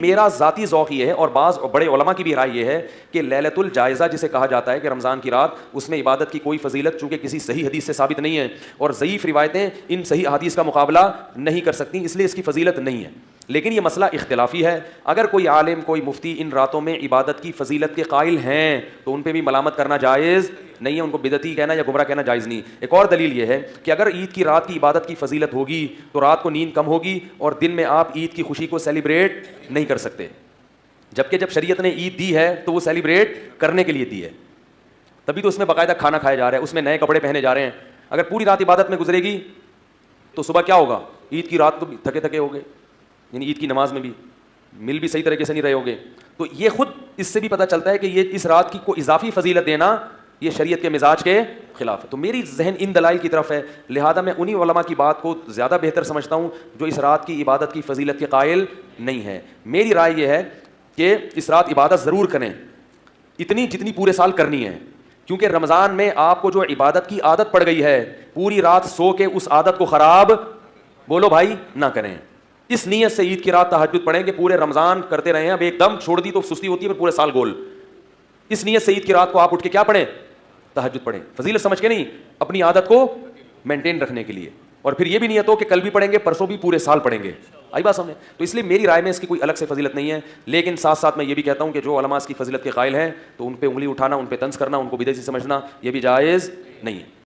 میرا ذاتی ذوق یہ ہے اور بعض بڑے علماء کی بھی رائے یہ ہے کہ لیلۃ الجائزہ جسے کہا جاتا ہے کہ رمضان کی رات، اس میں عبادت کی کوئی فضیلت چونکہ کسی صحیح حدیث سے ثابت نہیں ہے اور ضعیف روایتیں ان صحیح احادیث کا مقابلہ نہیں کر سکتی، اس لیے اس کی فضیلت نہیں ہے. لیکن یہ مسئلہ اختلافی ہے. اگر کوئی عالم کوئی مفتی ان راتوں میں عبادت کی فضیلت کے قائل ہیں تو ان پہ بھی ملامت کرنا جائز نہیں ہے، ان کو بدعتی کہنا یا گمراہ کہنا جائز نہیں. ایک اور دلیل یہ ہے کہ اگر عید کی رات کی عبادت کی فضیلت ہوگی تو رات کو نیند کم ہوگی اور دن میں آپ عید کی خوشی کو سیلیبریٹ نہیں کر سکتے، جبکہ جب شریعت نے عید دی ہے تو وہ سیلیبریٹ کرنے کے لیے دی ہے، تبھی تو اس میں باقاعدہ کھانا کھایا جا رہا ہے، اس میں نئے کپڑے پہنے جا رہے ہیں. اگر پوری رات عبادت میں گزرے گی تو صبح کیا ہوگا؟ عید کی رات کو بھی تھکے تھکے ہوگے، یعنی عید کی نماز میں بھی مل بھی صحیح طریقے سے نہیں رہے ہوگے. تو یہ خود اس سے بھی پتہ چلتا ہے کہ یہ اس رات کی کو اضافی فضیلت دینا یہ شریعت کے مزاج کے خلاف ہے. تو میری ذہن ان دلائل کی طرف ہے، لہذا میں انہی علماء کی بات کو زیادہ بہتر سمجھتا ہوں جو اس رات کی عبادت کی فضیلت کے قائل نہیں ہے. میری رائے یہ ہے کہ اس رات عبادت ضرور کریں، اتنی جتنی پورے سال کرنی ہے، کیونکہ رمضان میں آپ کو جو عبادت کی عادت پڑ گئی ہے پوری رات سو کے اس عادت کو خراب بولو بھائی نہ کریں. اس نیت سے عید کی رات تہجد پڑھیں کہ پورے رمضان کرتے رہے ہیں، اب ایک دم چھوڑ دی تو سستی ہوتی ہے، پھر پورے سال گول. اس نیت سے عید کی رات کو آپ اٹھ کے کیا پڑھیں؟ تہجد پڑھیں، فضیلت سمجھ کے نہیں، اپنی عادت کو مینٹین رکھنے کے لیے. اور پھر یہ بھی نیت ہو کہ کل بھی پڑھیں گے، پرسوں بھی، پورے سال پڑھیں گے. آئی بات سمجھیں؟ تو اس لیے میری رائے میں اس کی کوئی الگ سے فضیلت نہیں ہے، لیکن ساتھ ساتھ میں یہ بھی کہتا ہوں کہ جو علماء اس کی فضیلت کے قائل ہیں تو ان پہ انگلی اٹھانا، ان پہ طنز کرنا، ان کو بدعتی سمجھنا یہ بھی جائز نہیں ہے.